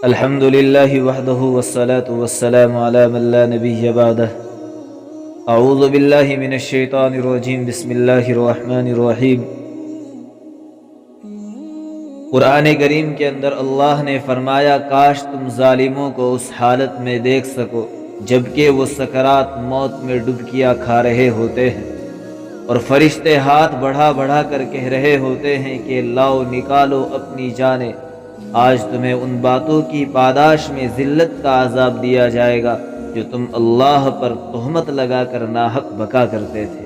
الحمد لله وحده والصلاة والسلام على من لا نبي بعده اعوذ باللہ من الشیطان الرجیم بسم اللہ الرحمن الرحیم۔ قرآن کریم کے اندر اللہ نے فرمایا کاش تم ظالموں کو اس حالت میں دیکھ سکو جبکہ وہ سکرات موت میں ڈبکیاں کھا رہے ہوتے ہیں اور فرشتے ہاتھ بڑھا بڑھا کر کہہ رہے ہوتے ہیں کہ لاؤ نکالو اپنی جانیں، آج تمہیں ان باتوں کی پاداش میں ذلت کا عذاب دیا جائے گا جو تم اللہ پر تہمت لگا کر ناحق بکا کرتے تھے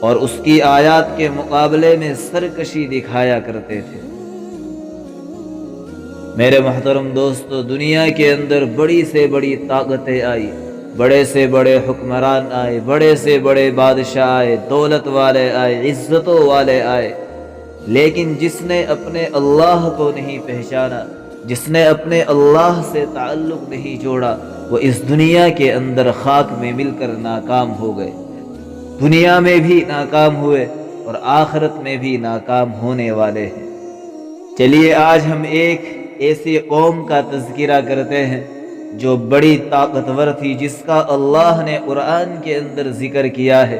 اور اس کی آیات کے مقابلے میں سرکشی دکھایا کرتے تھے۔ میرے محترم دوستو، دنیا کے اندر بڑی سے بڑی طاقتیں آئی، بڑے سے بڑے حکمران آئے، بڑے سے بڑے بادشاہ آئے، دولت والے آئے، عزتوں والے آئے، لیکن جس نے اپنے اللہ کو نہیں پہچانا، جس نے اپنے اللہ سے تعلق نہیں جوڑا، وہ اس دنیا کے اندر خاک میں مل کر ناکام ہو گئے، دنیا میں بھی ناکام ہوئے اور آخرت میں بھی ناکام ہونے والے ہیں۔ چلیے آج ہم ایک ایسی قوم کا تذکرہ کرتے ہیں جو بڑی طاقتور تھی، جس کا اللہ نے قرآن کے اندر ذکر کیا ہے۔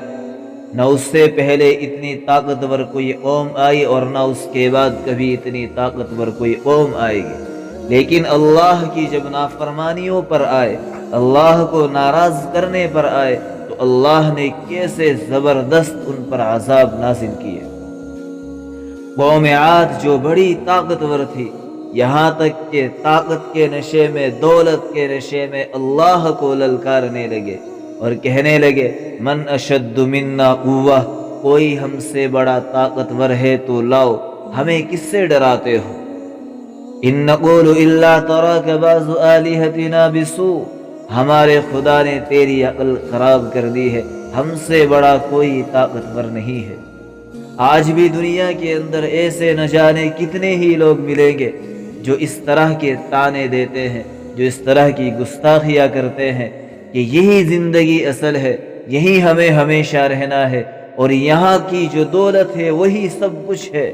نہ اس سے پہلے اتنی طاقتور کوئی قوم آئی اور نہ اس کے بعد کبھی اتنی طاقتور کوئی قوم آئے گی، لیکن اللہ کی جب نافرمانیوں پر آئے، اللہ کو ناراض کرنے پر آئے، تو اللہ نے کیسے زبردست ان پر عذاب نازل کیے۔ قوم عاد جو بڑی طاقتور تھی، یہاں تک کہ طاقت کے نشے میں، دولت کے نشے میں اللہ کو للکارنے لگے اور کہنے لگے من اشد منا قوہ، کوئی ہم سے بڑا طاقتور ہے تو لاؤ، ہمیں کس سے ڈراتے ہو؟ ان نقول الا تراک بعض آلہتنا بسوء، ہمارے خدا نے تیری عقل خراب کر دی ہے، ہم سے بڑا کوئی طاقتور نہیں ہے۔ آج بھی دنیا کے اندر ایسے نہ جانے کتنے ہی لوگ ملیں گے جو اس طرح کے طعنے دیتے ہیں، جو اس طرح کی گستاخیاں کرتے ہیں کہ یہی زندگی اصل ہے، یہی ہمیں ہمیشہ رہنا ہے اور یہاں کی جو دولت ہے وہی سب کچھ ہے،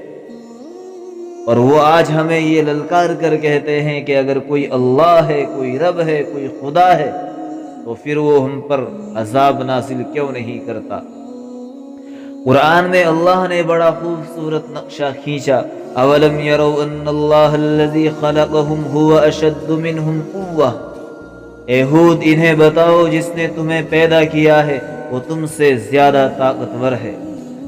اور وہ آج ہمیں یہ للکار کر کہتے ہیں کہ اگر کوئی اللہ ہے، کوئی رب ہے، کوئی خدا ہے تو پھر وہ ہم پر عذاب نازل کیوں نہیں کرتا۔ قرآن میں اللہ نے بڑا خوبصورت نقشہ کھینچا، اولم یروا ان اللہ الذی خلقہم هو اشد منہم قوہ، اے ہود انہیں بتاؤ جس نے تمہیں پیدا کیا ہے وہ تم سے زیادہ طاقتور ہے۔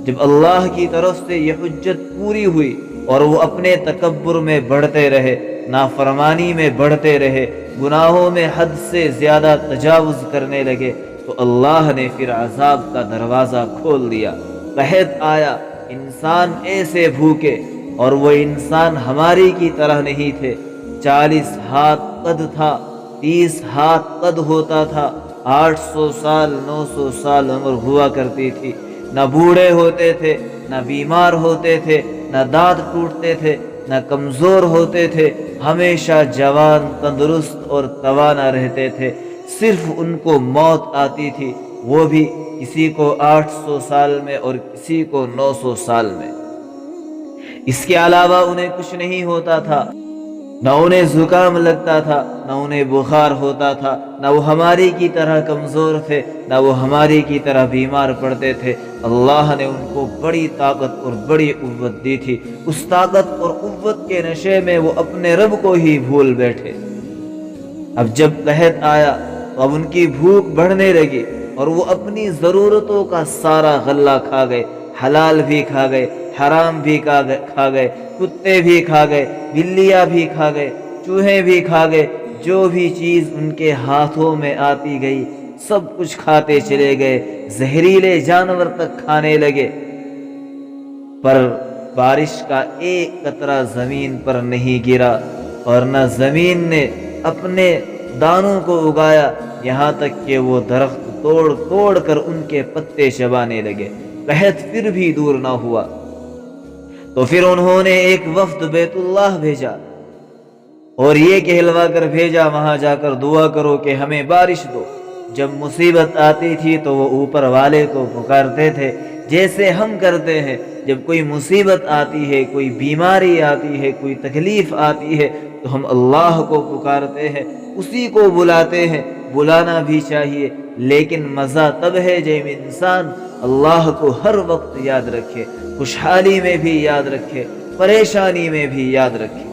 جب اللہ کی طرف سے یہ حجت پوری ہوئی اور وہ اپنے تکبر میں بڑھتے رہے، نافرمانی میں بڑھتے رہے، گناہوں میں حد سے زیادہ تجاوز کرنے لگے، تو اللہ نے پھر عذاب کا دروازہ کھول دیا۔ قحط آیا، انسان ایسے بھوکے، اور وہ انسان ہماری کی طرح نہیں تھے، 40 ہاتھ قد تھا، 30 ہاتھ قد ہوتا تھا، 800 سال 900 سال عمر ہوا کرتی تھی، نہ بوڑھے ہوتے تھے، نہ بیمار ہوتے تھے، نہ دانت ٹوٹتے تھے، نہ کمزور ہوتے تھے، ہمیشہ جوان، تندرست اور توانا رہتے تھے۔ صرف ان کو موت آتی تھی، وہ بھی کسی کو 800 سال میں اور کسی کو 900 سال میں، اس کے علاوہ انہیں کچھ نہیں ہوتا تھا، نہ انہیں زکام لگتا تھا، نہ انہیں بخار ہوتا تھا، نہ وہ ہماری کی طرح کمزور تھے، نہ وہ ہماری کی طرح بیمار پڑتے تھے۔ اللہ نے ان کو بڑی طاقت اور بڑی قوت دی تھی، اس طاقت اور قوت کے نشے میں وہ اپنے رب کو ہی بھول بیٹھے۔ اب جب قحط آیا تو اب ان کی بھوک بڑھنے لگی اور وہ اپنی ضرورتوں کا سارا غلہ کھا گئے، حلال بھی کھا گئے، حرام بھی کھا گئے، کتے بھی کھا گئے، بلیاں بھی کھا گئے، چوہے بھی کھا گئے، جو بھی چیز ان کے ہاتھوں میں آتی گئی سب کچھ کھاتے چلے گئے، زہریلے جانور تک کھانے لگے، پر بارش کا ایک قطرہ زمین پر نہیں گرا اور نہ زمین نے اپنے دانوں کو اگایا، یہاں تک کہ وہ درخت توڑ توڑ کر ان کے پتے چبانے لگے۔ قحط پھر بھی دور نہ ہوا تو پھر انہوں نے ایک وفد بیت اللہ بھیجا اور یہ کہلوا کر بھیجا وہاں جا کر دعا کرو کہ ہمیں بارش دو۔ جب مصیبت آتی تھی تو وہ اوپر والے کو پکارتے تھے، جیسے ہم کرتے ہیں جب کوئی مصیبت آتی ہے، کوئی بیماری آتی ہے، کوئی تکلیف آتی ہے تو ہم اللہ کو پکارتے ہیں، اسی کو بلاتے ہیں، بلانا بھی چاہیے، لیکن مزہ تب ہے جب انسان اللہ کو ہر وقت یاد رکھے، خوشحالی میں بھی یاد رکھے، پریشانی میں بھی یاد رکھے۔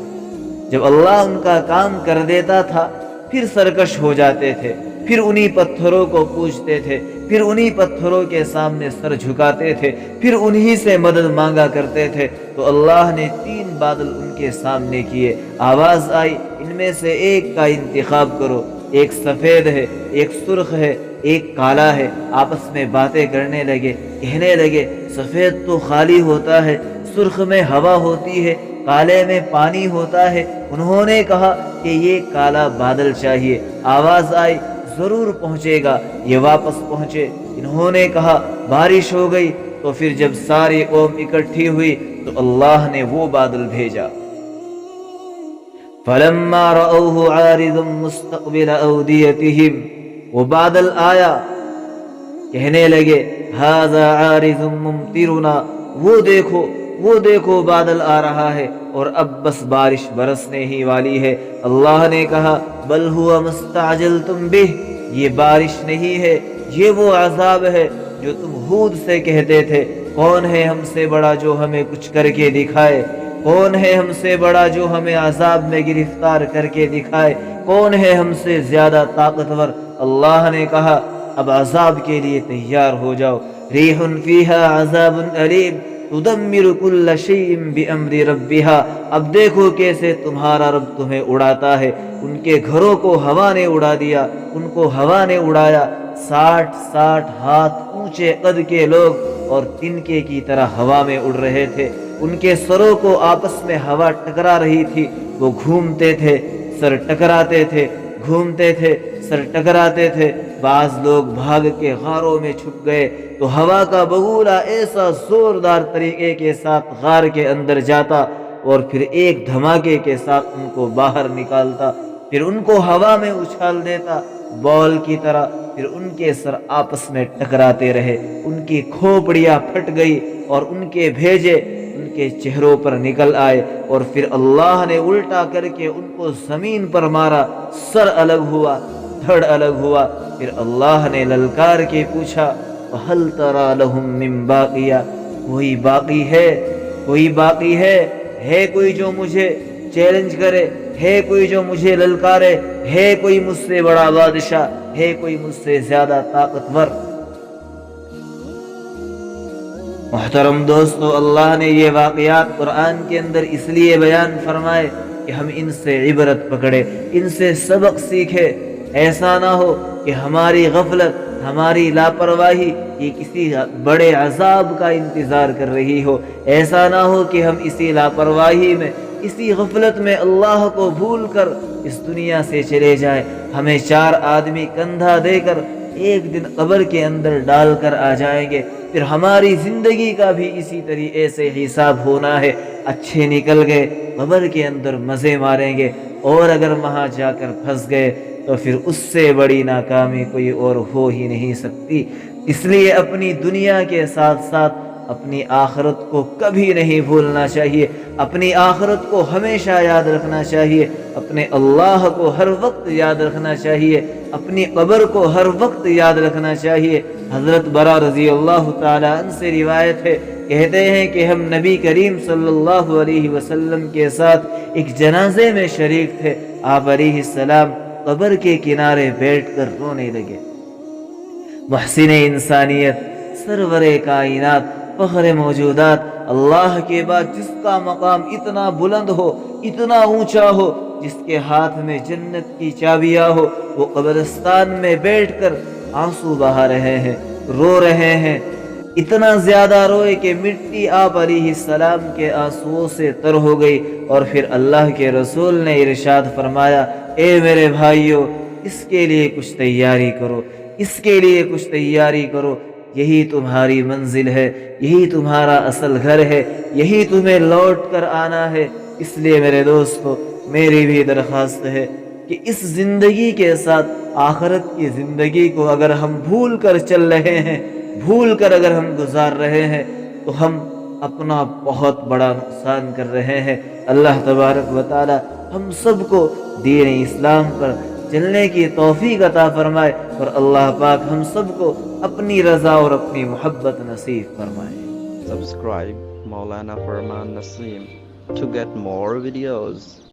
جب اللہ ان کا کام کر دیتا تھا پھر سرکش ہو جاتے تھے، پھر انہی پتھروں کو پوجتے تھے، پھر انہی پتھروں کے سامنے سر جھکاتے تھے، پھر انہی سے مدد مانگا کرتے تھے۔ تو اللہ نے 3 بادل ان کے سامنے کیے، آواز آئی ان میں سے ایک کا انتخاب کرو، ایک سفید ہے، ایک سرخ ہے، ایک کالا ہے۔ آپس میں باتیں کرنے لگے، کہنے لگے سفید تو خالی ہوتا ہے، سرخ میں ہوا ہوتی ہے، کالے میں پانی ہوتا ہے۔ انہوں نے کہا کہ یہ کالا بادل چاہیے۔ آواز آئی ضرور پہنچے گا، یہ واپس پہنچے۔ انہوں نے کہا بارش ہو گئی۔ تو پھر جب ساری قوم اکٹھی ہوئی تو اللہ نے وہ بادل بھیجا۔ فلما رأوه عارضا مستقبل أوديتهم، وہ بادل آیا، کہنے لگے هذا عارض ممطرنا، وہ دیکھو بادل آ رہا ہے اور اب بس بارش برسنے ہی والی ہے۔ اللہ نے کہا بل هو مستعجلتم به، یہ بارش نہیں ہے، یہ وہ عذاب ہے جو تم ہود سے کہتے تھے، کون ہے ہم سے بڑا جو ہمیں کچھ کر کے دکھائے، کون ہے ہم سے بڑا جو ہمیں عذاب میں گرفتار کر کے دکھائے، کون ہے ہم سے زیادہ طاقتور۔ اللہ نے کہا اب عذاب کے لیے تیار ہو جاؤ، ریح فیہا عذاب علیم تدمر کل شیء بامر ربها، اب دیکھو کیسے تمہارا رب تمہیں اڑاتا ہے۔ ان کے گھروں کو ہوا نے اڑا دیا، ان کو ہوا نے اڑایا۔ 60 ہاتھ اونچے قد کے لوگ اور تنکے کی طرح ہوا میں اڑ رہے تھے، ان کے سروں کو آپس میں ہوا ٹکرا رہی تھی، وہ گھومتے تھے، سر ٹکراتے تھے، گھومتے تھے، سر ٹکراتے تھے۔ بعض لوگ بھاگ کے غاروں میں چھپ گئے تو ہوا کا بگولا ایسا زوردار طریقے کے ساتھ غار کے اندر جاتا اور پھر ایک دھماکے کے ساتھ ان کو باہر نکالتا، پھر ان کو ہوا میں اچھال دیتا بال کی طرح، پھر ان کے سر آپس میں ٹکراتے رہے، ان کی کھوپڑیاں پھٹ گئی اور ان کے بھیجے ان کے چہروں پر نکل آئے، اور پھر اللہ نے الٹا کر کے ان کو زمین پر مارا، سر الگ ہوا، دھڑ الگ ہوا۔ پھر اللہ نے للکار کے پوچھا وَهَلْ تَرَى لَهُم مِّن بَاقِيَةٍ، کوئی باقی ہے، کوئی باقی ہے کوئی جو مجھے چیلنج کرے، ہے کوئی جو مجھے للکارے، ہے کوئی مجھ سے بڑا بادشاہ، ہے کوئی مجھ سے زیادہ طاقتور۔ محترم دوستو، اللہ نے یہ واقعات قرآن کے اندر اس لیے بیان فرمائے کہ ہم ان سے عبرت پکڑے، ان سے سبق سیکھے۔ ایسا نہ ہو کہ ہماری غفلت، ہماری لاپرواہی یہ کسی بڑے عذاب کا انتظار کر رہی ہو، ایسا نہ ہو کہ ہم اسی لاپرواہی میں، اسی غفلت میں اللہ کو بھول کر اس دنیا سے چلے جائیں۔ ہمیں 4 آدمی کندھا دے کر ایک دن قبر کے اندر ڈال کر آ جائیں گے، پھر ہماری زندگی کا بھی اسی طریقے سے حساب ہونا ہے۔ اچھے نکل گئے قبر کے اندر مزے ماریں گے، اور اگر وہاں جا کر پھنس گئے تو پھر اس سے بڑی ناکامی کوئی اور ہو ہی نہیں سکتی۔ اس لیے اپنی دنیا کے ساتھ ساتھ اپنی آخرت کو کبھی نہیں بھولنا چاہیے، اپنی آخرت کو ہمیشہ یاد رکھنا چاہیے، اپنے اللہ کو ہر وقت یاد رکھنا چاہیے، اپنی قبر کو ہر وقت یاد رکھنا چاہیے۔ حضرت برا رضی اللہ تعالیٰ عنہ سے روایت ہے، کہتے ہیں کہ ہم نبی کریم صلی اللہ علیہ وسلم کے ساتھ ایک جنازے میں شریک تھے۔ آپ علیہ السلام قبر کے کنارے بیٹھ کر رونے لگے۔ محسن انسانیت، سرور کائنات، فخر موجودات، اللہ کے بعد جس کا مقام اتنا بلند ہو، اتنا اونچا ہو، جس کے ہاتھ میں جنت کی چابیاں ہو، وہ قبرستان میں بیٹھ کر آنسو بہا رہے ہیں، رو رہے ہیں، اتنا زیادہ روئے کہ مٹی آپ علیہ السلام کے آنسوؤں سے تر ہو گئی۔ اور پھر اللہ کے رسول نے ارشاد فرمایا، اے میرے بھائیو، اس کے لیے کچھ تیاری کرو، اس کے لیے کچھ تیاری کرو، یہی تمہاری منزل ہے، یہی تمہارا اصل گھر ہے، یہی تمہیں لوٹ کر آنا ہے۔ اس لیے میرے دوستو، میری بھی درخواست ہے کہ اس زندگی کے ساتھ آخرت کی زندگی کو اگر ہم بھول کر چل رہے ہیں، بھول کر اگر ہم گزار رہے ہیں، تو ہم اپنا بہت بڑا نقصان کر رہے ہیں۔ اللہ تبارک و تعالی ہم سب کو دین اسلام پر چلنے کی توفیق عطا فرمائے، اور اللہ پاک ہم سب کو اپنی رضا اور اپنی محبت نصیب فرمائے۔ Subscribe Maulana Farman Naseem to get more videos.